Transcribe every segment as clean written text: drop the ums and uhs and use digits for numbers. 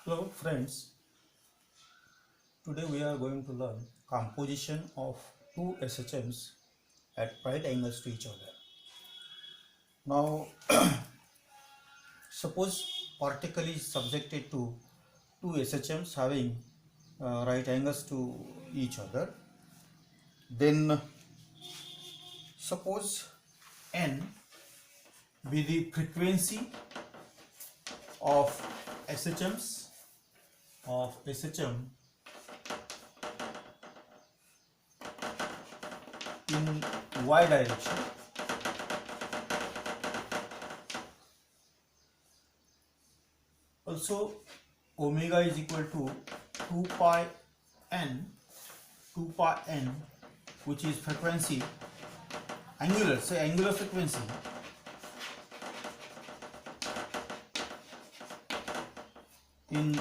Hello friends, today we are going to learn composition of two S.H.Ms at right angles to each other. Now suppose particle is subjected to two S.H.Ms having right angles to each other. Then suppose n be the frequency of S.H.Ms of S.H.M in y direction. Also omega is equal to 2 pi n, which is frequency, angular frequency in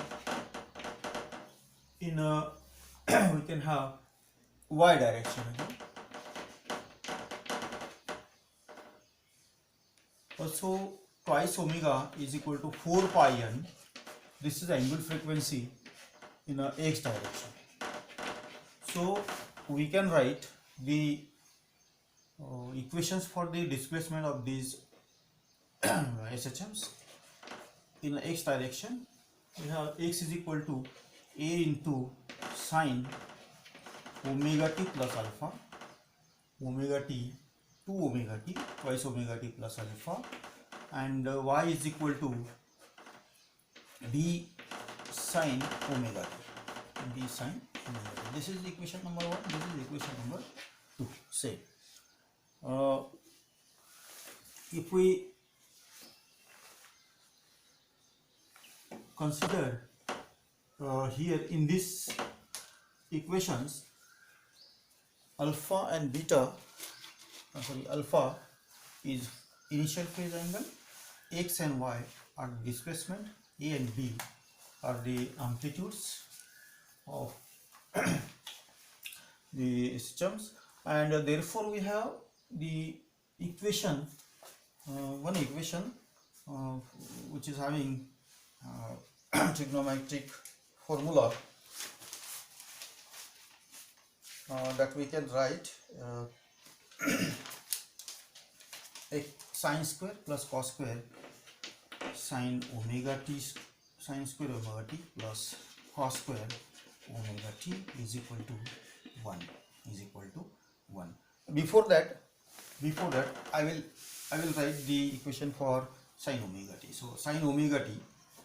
a we can have y direction again. Also twice omega is equal to 4 pi n. This is angular frequency in a x direction. So we can write the equations for the displacement of these S.H.Ms in x direction. We have x is equal to a into sine omega t plus alpha, omega t 2 omega t, twice omega t plus alpha, and y is equal to d sine omega t, d sine omega t. This is equation number 1, this is equation number 2. Say if we consider here in this equations alpha and beta, alpha is initial phase angle, x and y are displacement, a and b are the amplitudes of the S.H.Ms, and therefore we have the equation, one equation which is having trigonometric formula that we can write a sine square plus cos square sine omega t, sine square omega t plus cos square omega t is equal to 1, is equal to 1. Before that I will write the equation for sine omega t. So sine omega t,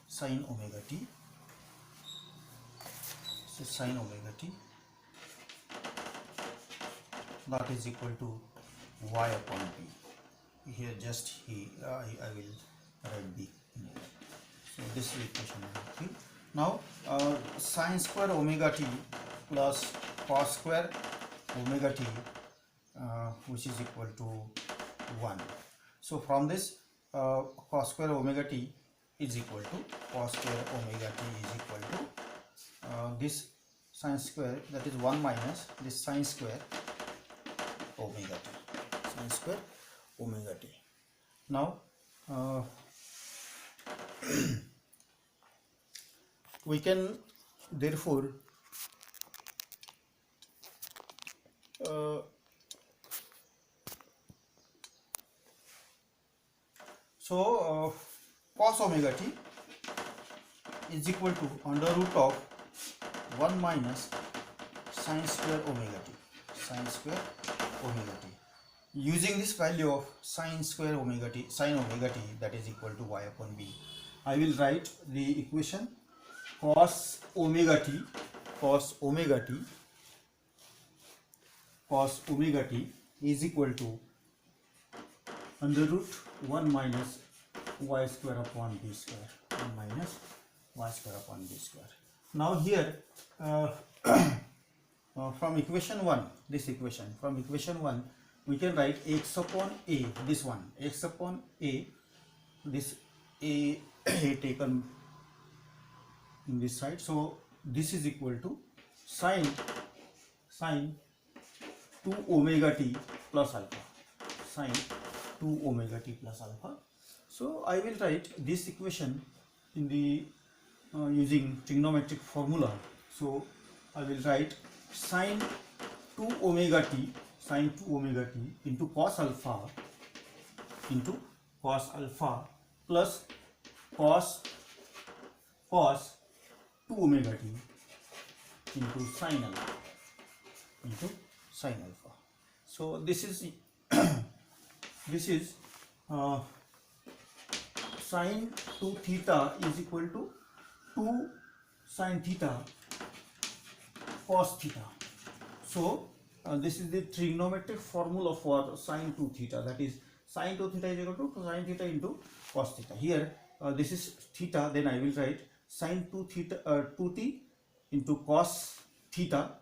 so sine omega t that is equal to y upon b. Here just I will write b. So this is equation number 3. Now sine square omega t plus cos square omega t which is equal to 1. So from this cos square omega t is equal to cos square omega t is equal to this sine square, that is 1 minus this sine square omega t, sine square omega t. Now we can therefore cos omega t is equal to under root of 1 minus sine square omega t, sine square omega t. Using this value of sine square omega t, sine omega t, that is equal to y upon b, I will write the equation cos omega t, cos omega t, cos omega t is equal to under root 1 minus y square upon b square, 1 minus y square upon b square. Now here from equation 1, this equation, from equation 1 we can write x upon a, this one, x upon a, this a taken in this side. So this is equal to sine 2 omega t plus alpha, sine 2 omega t plus alpha. So I will write this equation in the using trigonometric formula. So I will write sine 2 omega t, sine 2 omega t into cos alpha plus cos 2 omega t into sine alpha. So this is this is sine 2 theta is equal to 2 sine theta cos theta. So this is the trigonometric formula for sine 2 theta, that is sine 2 theta is equal to sine theta into cos theta. Here this is theta, then I will write sine 2 theta 2t into cos theta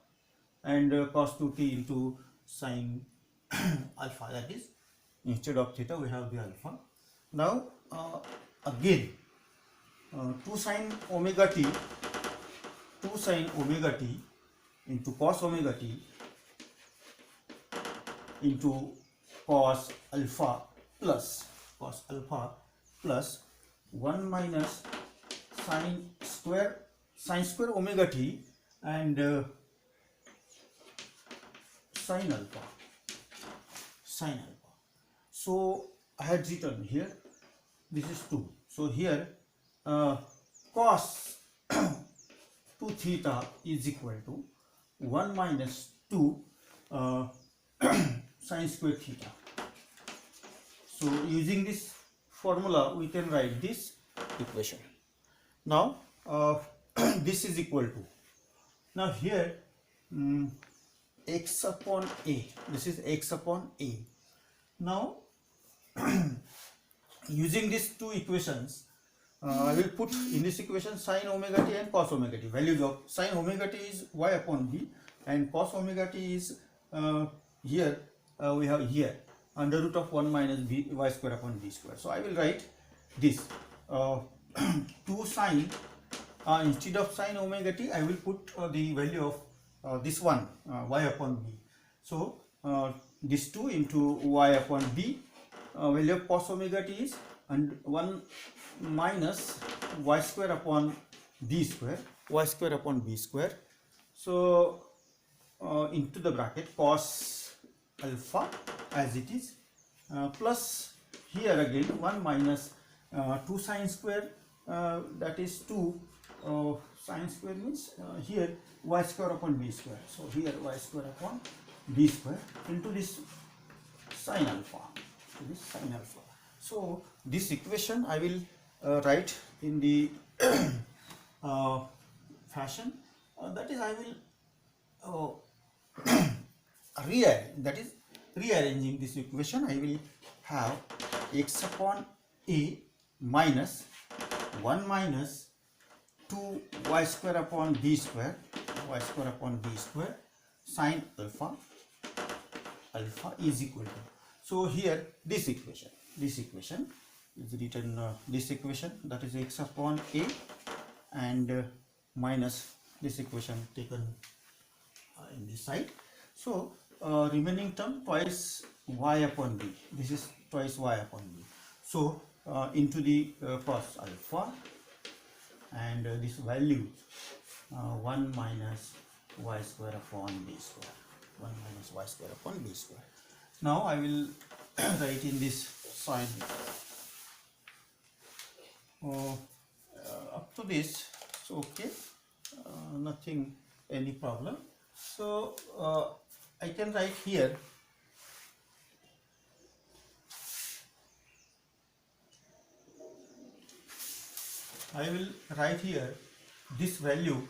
and cos 2t into sine alpha, that is instead of theta we have the alpha. Now again 2 sine omega t into cos omega t into cos alpha plus 1 minus sine square omega t and sine alpha. So I had written here, this is 2. So here cos 2 theta is equal to 1 minus 2 sine square theta. So using this formula we can write this equation. Now this is equal to, now here x upon a, this is x upon a. Now using these two equations I will put in this equation sine omega t and cos omega t. Values of sine omega t is y upon b and cos omega t is here we have here under root of 1 minus b y square upon b square. So I will write this 2 sine instead of sine omega t I will put the value of this one y upon b. So this 2 into y upon b, value of cos omega t is and 1 minus y square upon b square, y square upon b square. So into the bracket cos alpha as it is plus here again 1 minus 2 sine square, that is 2 sine square means here y square upon b square. So here y square upon b square into this sine alpha, So this equation I will write in the fashion that is I will rearranging this equation. I will have x upon a minus 1 minus 2 y square upon b square, sine alpha is equal to, so here this equation is written, this equation, that is x upon a and minus this equation taken in this side. So remaining term twice y upon b, this is twice y upon b. So into the cos alpha and this value 1 minus y square upon b square, Now I will write in this side up to this. So okay, nothing, any problem. So I can write here this value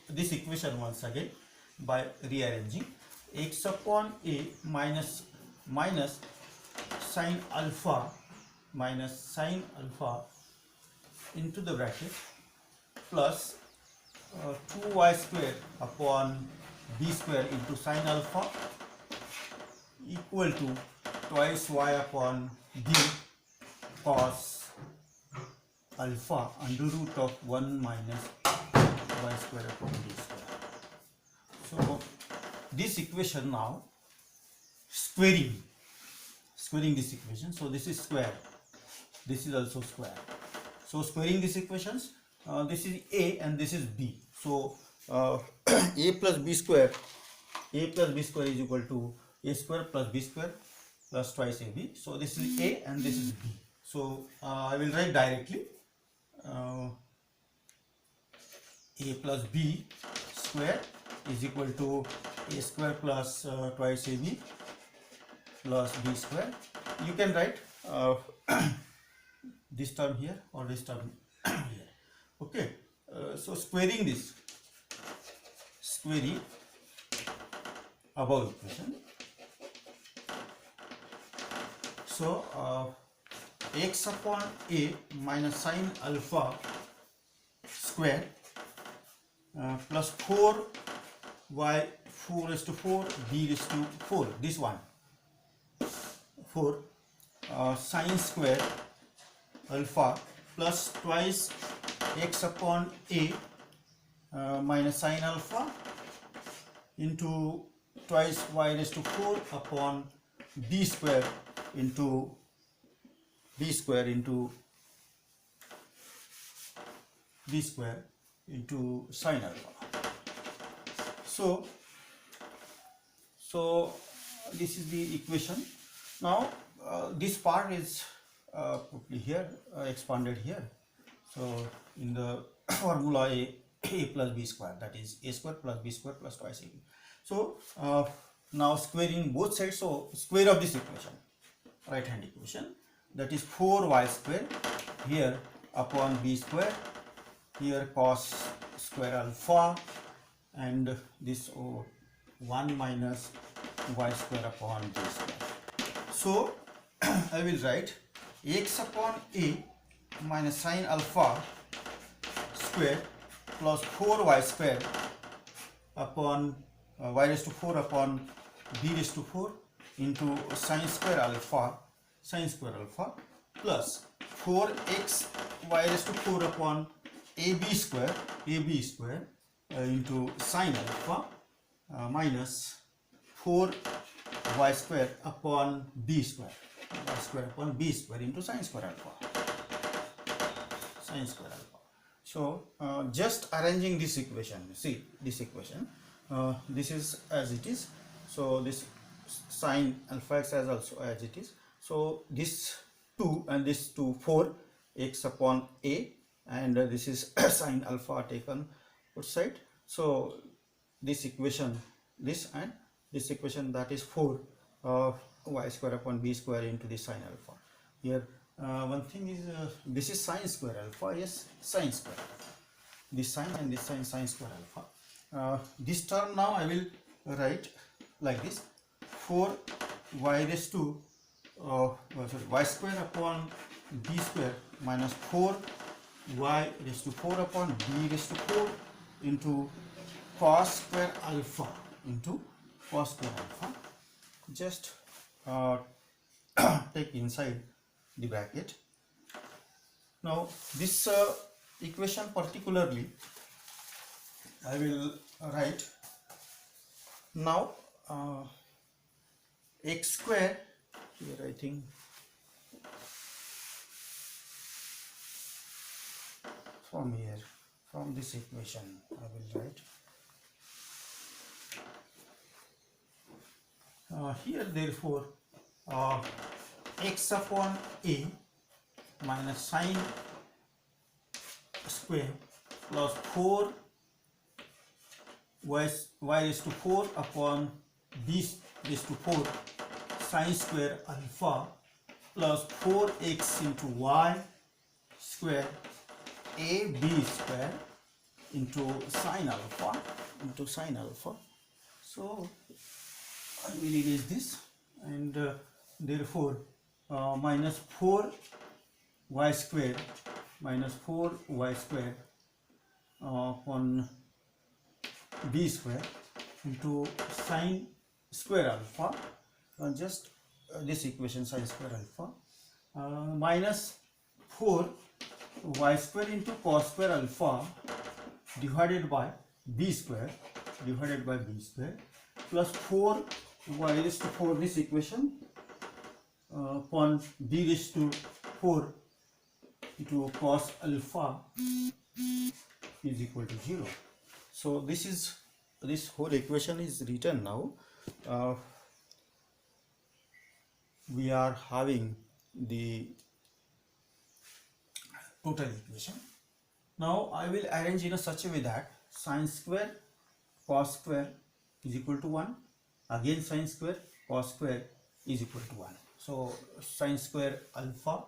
this equation once again by rearranging x upon a minus sine alpha into the bracket plus 2y square upon b square into sine alpha equal to twice y upon b cos alpha under root of 1 minus y square upon b square. So this equation now squaring this equation. So this is square, this is also square. So squaring these equations, this is a and this is b. So a plus b square is equal to a square plus b square plus twice ab. So this is a and this is b. So I will write directly a plus b square is equal to a square plus twice ab plus b square. You can write this term here or this term here. Okay, so squaring above equation. So x upon a minus sine alpha square plus 4y 4 raised to 4 b raised to 4, this one 4 sine square alpha plus twice x upon a minus sine alpha into twice y raised to 4 upon b square into b square into sine alpha. So this is the equation. Now this part is put here expanded here. So in the formula a plus b square, that is a square plus b square plus twice ab. So now squaring both sides. So square of this equation, right hand equation, that is 4y square here upon b square, here cos square alpha, and this 1 minus y square upon b square. So I will write x upon a minus sine alpha square plus 4y square upon y raised to 4 upon b raised to 4 into sine square alpha plus 4x y raised to 4 upon ab square into sine alpha minus 4y square upon b square into sine square alpha. So just arranging this equation, see this equation, this is as it is. So this sine alpha x as also as it is. So this 2 and this 2 4 x upon a, and this is sine alpha taken outside. So this equation, this and this equation, that is 4 y square upon b square into the sine alpha. Here one thing is this is sine square alpha, yes, sine square, this sine and this sine square alpha. This term now I will write like this: 4 y raised to y square upon b square minus 4 y raised to 4 upon b raised to 4 into cos square alpha Just take inside the bracket. Now this equation particularly I will write now x square here, I think from here, from this equation I will write here, therefore x upon a minus sine square plus 4 y raised to 4 upon b raised to 4 sine square alpha plus 4x into y square ab square into sine alpha. So I will erase this, and therefore minus 4y square upon b square into sine square alpha, just this equation sine square alpha minus 4y square into cos square alpha divided by b square plus 4 y raised to 4, this equation upon b raised to 4 to cos alpha is equal to 0. So this whole equation is written now. We are having the total equation. Now I will arrange in a such a way that sine square cos square is equal to 1, again sine square cos square is equal to 1. So sine square alpha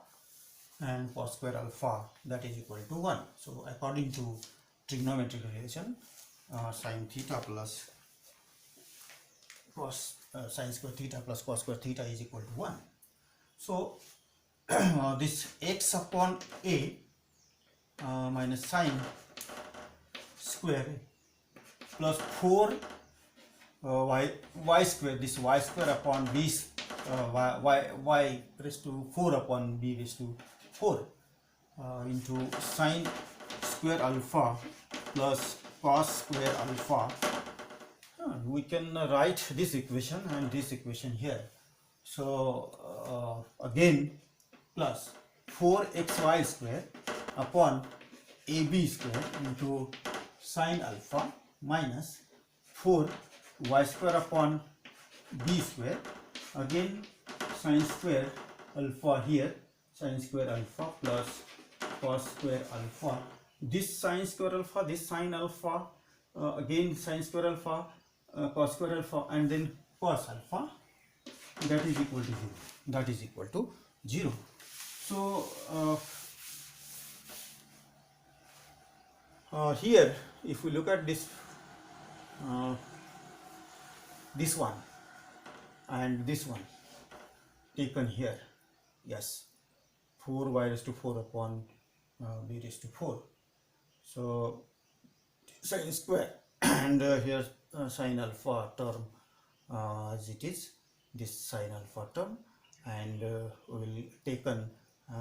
and cos square alpha, that is equal to 1. So according to trigonometric relation, sine theta plus cos sine square theta plus cos square theta is equal to 1. So this x upon a minus sine square plus 4 y square, this y square upon b y raised to 4 upon b raised to 4 into sine square alpha plus cos square alpha. We can write this equation and this equation here. So again plus 4xy square upon ab square into sine alpha minus 4y square upon b square, again sine square alpha here, sine square alpha plus cos square alpha, this sine square alpha, this sine alpha, again sine square alpha, cos square alpha, and then cos alpha, that is equal to 0. That is equal to 0. So here if we look at this this one and this one taken here, yes, 4y raised to 4 upon b raised to 4, so sine square and here sine alpha term as it is, this sine alpha term, and we will taken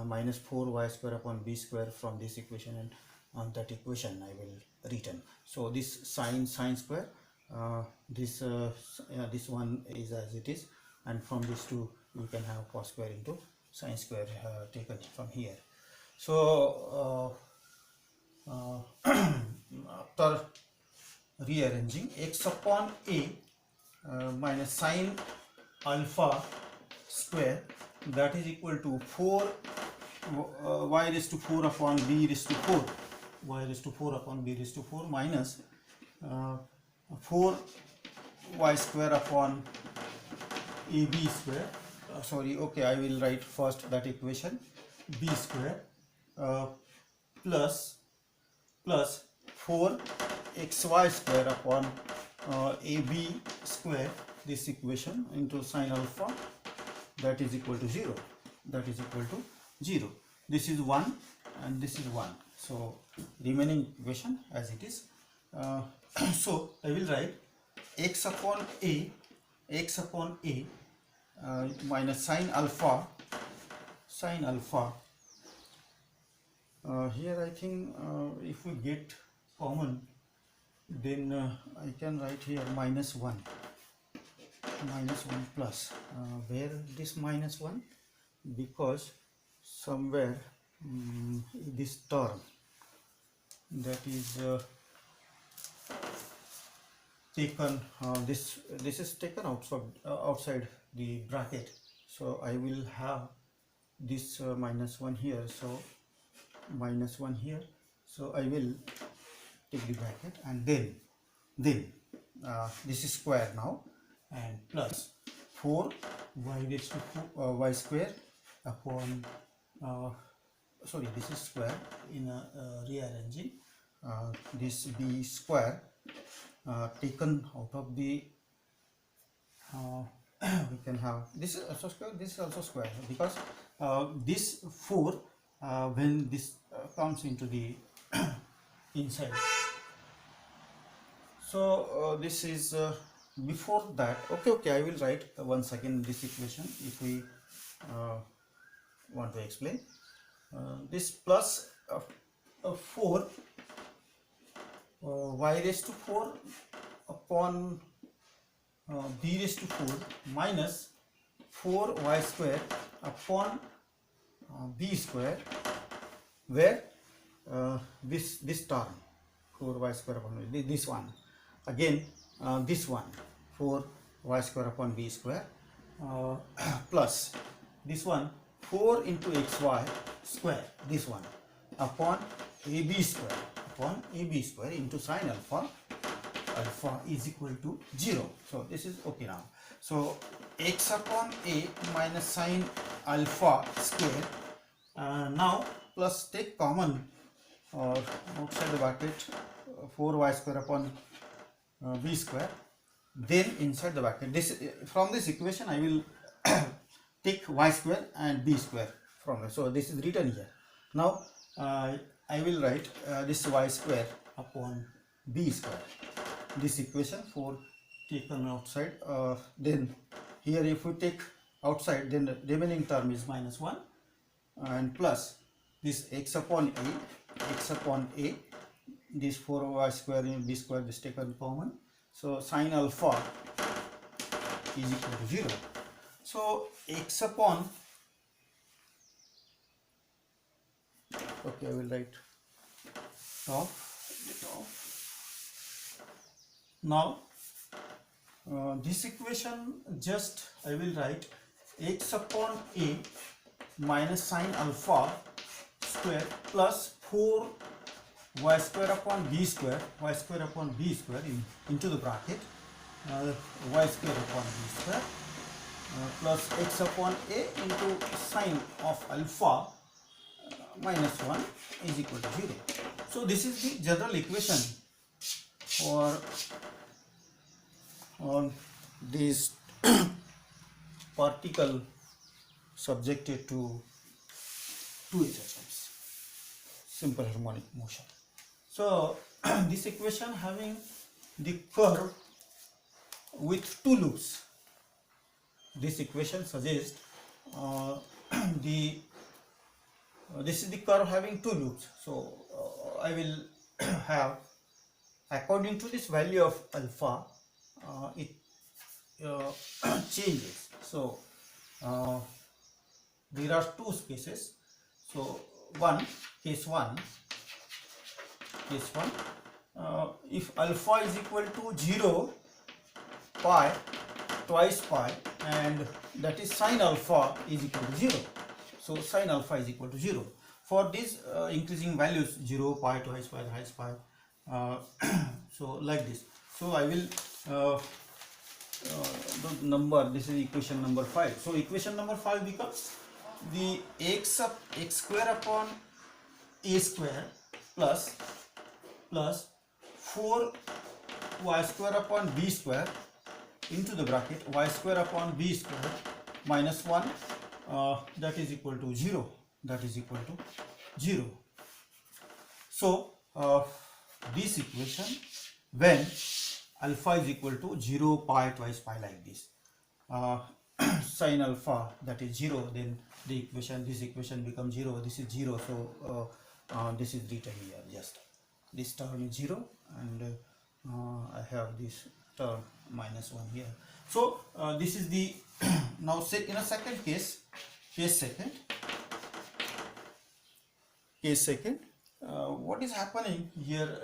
minus 4y square upon b square from this equation, and on that equation I will written. So this sine square, this one is as it is, and from these two we can have cos square into sine square taken from here. So after rearranging, x upon a minus sine alpha square, that is equal to 4 y raised to 4 upon b raised to 4, y raised to 4 upon b raised to 4 minus 4 y square upon ab square, sorry, okay, I will write first that equation, b square plus 4 xy square upon ab square, this equation, into sine alpha, that is equal to 0. That is equal to 0. This is 1 and this is 1. So remaining equation as it is. So I will write x upon a minus sine alpha here I think if we get common, then I can write here minus 1 plus, where this minus 1, because somewhere this term, that is taken, this is taken outside the bracket, so I will have this minus 1 here, so minus 1 here, so I will take the bracket, and then this is square now, and plus 4 y raised to 4, y square upon sorry, this is square in rearranging, this b square taken out of the we can have this is also square, this is also square, because this 4 when this comes into the inside, so this is before that, okay, I will write once again this equation if we want to explain. This plus 4 y raised to 4 upon b raised to 4 minus 4 y square upon b square where this term 4y square upon this one again, this one 4y square upon b square uh, plus this one 4 into xy square, this one upon ab square into sine alpha is equal to 0. So this is okay now. So x upon a minus sine alpha square, now plus take common or outside the bracket 4y square upon b square, then inside the bracket this, from this equation I will take y square and b square from it. So this is written here. Now I will write this y square upon b square, this equation 4 taken outside, then here if we take outside, then the remaining term is minus 1 and plus this x upon a, this 4y square in b square is taken common, so sine alpha is equal to 0. So x upon, okay, I will write top. Now this equation, just I will write x upon a minus sine alpha square plus 4 y square upon b square, into the bracket y square upon b square plus x upon a into sine of alpha minus 1 is equal to 0. So this is the general equation for on these particle subjected to 2 S.H.Ms, simple harmonic motion. So this equation having the curve with 2 loops, this equation suggests this is the curve having 2 loops. So I will have, according to this value of alpha, it changes. So there are 2 spaces. So case 1, if alpha is equal to 0, pi, twice pi, and that is sine alpha is equal to 0. So sine alpha is equal to 0. For these increasing values, 0, pi, twice pi, thrice pi, so like this. So I will the number, this is equation number 5. So equation number 5 becomes the x square upon a square plus 4 y square upon b square into the bracket y square upon b square minus 1, that is equal to 0. So this equation, when alpha is equal to 0, pi, twice pi, like this, sine alpha, that is 0, then this equation becomes 0, this is 0. So this is written here, just this term is 0 and I have this term minus 1 here. So this is the now say in a second case second, what is happening here,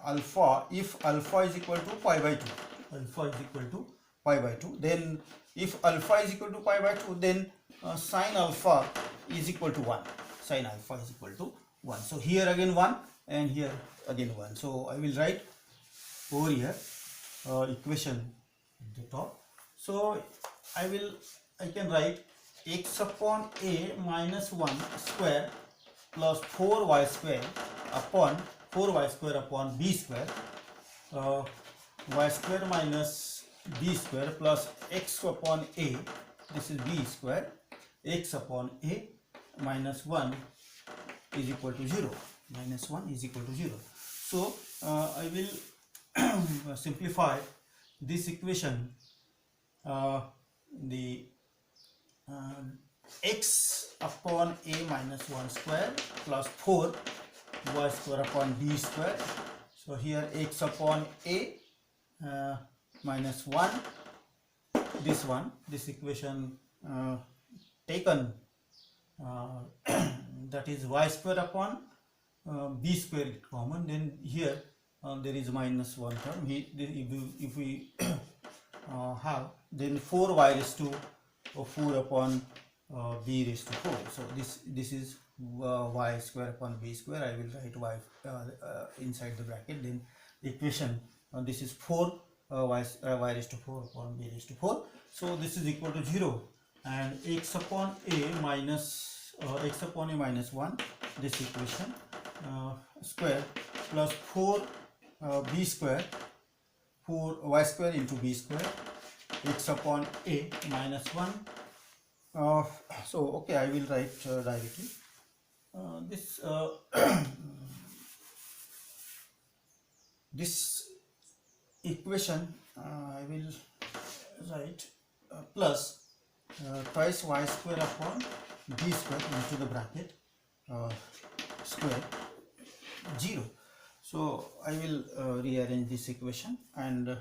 alpha, if alpha is equal to pi by 2, then if alpha is equal to pi by 2, then sine alpha is equal to 1. So here again 1 and here again 1. So I will write over here equation at the top. So I can write x upon a minus 1 square plus 4y square upon b square, y square minus b square plus x upon a, this is b square, x upon a minus 1 is equal to 0. So I will simplify this equation, the x upon a minus 1 square plus 4 y square upon b square. So here x upon a minus 1, this equation taken that is y square upon b square common, then here there is minus one term. If we have, then 4y raised to 4 upon b raised to 4. So this is y square upon b square. I will write y inside the bracket. Then equation this is 4 y raised to 4 upon b raised to 4. So this is equal to 0, and x upon a minus 1, this equation square plus 4 b square, 4 y square into b square, x upon a minus 1. So okay, I will write directly this this equation. I will write plus twice y square upon b square into the bracket square 0. So I will rearrange this equation, and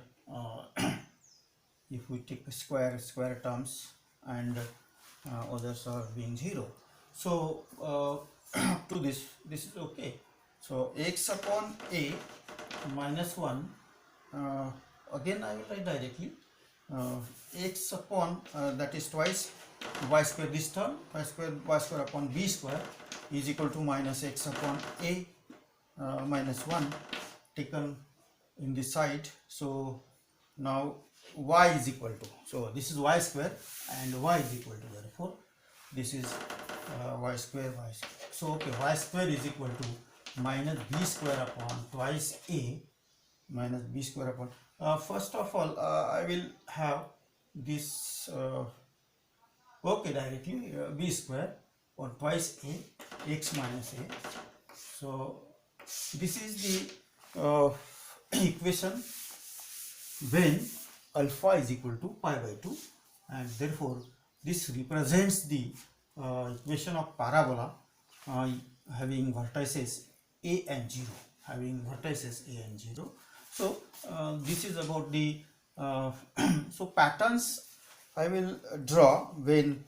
if we take square terms and others are being 0, so to this is okay. So x upon a minus 1, again I will write directly x upon that is twice y square, this term y square upon b square is equal to minus x upon a minus 1 taken in this side. So now y is equal to, so this is y square and y is equal to, therefore this is y square. So okay, y square is equal to minus b square upon twice a minus b square upon first of all I will have this okay directly b square or twice a x minus a. So this is the equation when alpha is equal to pi by 2, and therefore this represents the equation of parabola having vertices a and 0, So this is about the so patterns I will draw when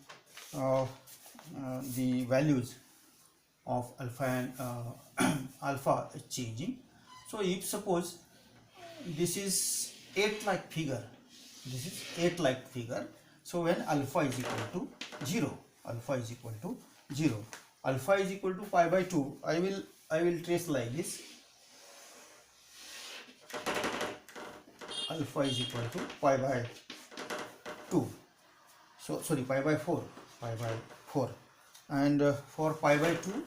the values of alpha and alpha is changing. So if suppose this is 8-like figure, so when alpha is equal to 0, alpha is equal to pi by 2, I will trace like this. Alpha is equal to pi by 2, so sorry, pi by 4, and for pi by 2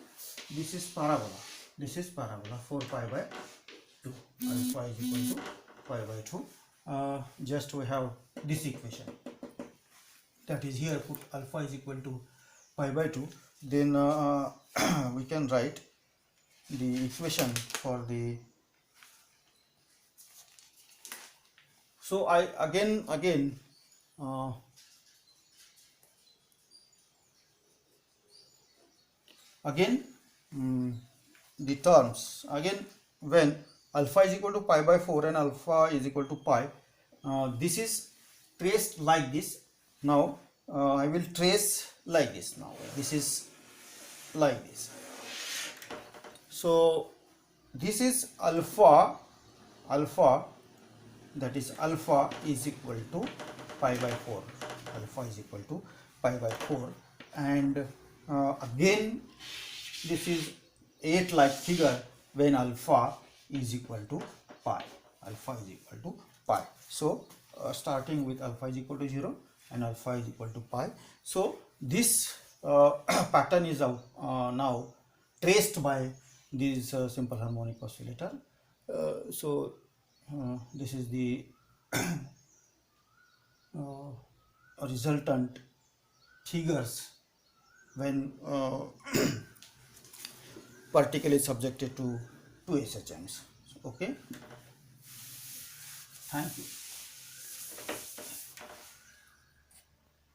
this is parabola, 4 pi by 2, alpha is equal to pi by 2. Just we have this equation, that is here put alpha is equal to pi by 2, then we can write the equation for the, so I again the terms again when alpha is equal to pi by 4 and alpha is equal to pi, this is traced like this. Now I will trace like this. Now this is like this. So this is alpha, that is alpha is equal to pi by 4, and again this is 8-like figure when alpha is equal to pi, So starting with alpha is equal to 0 and alpha is equal to pi. So this pattern is now traced by this simple harmonic oscillator. So this is the resultant figures when particle is subjected to S.H.Ms. Okay, thank you.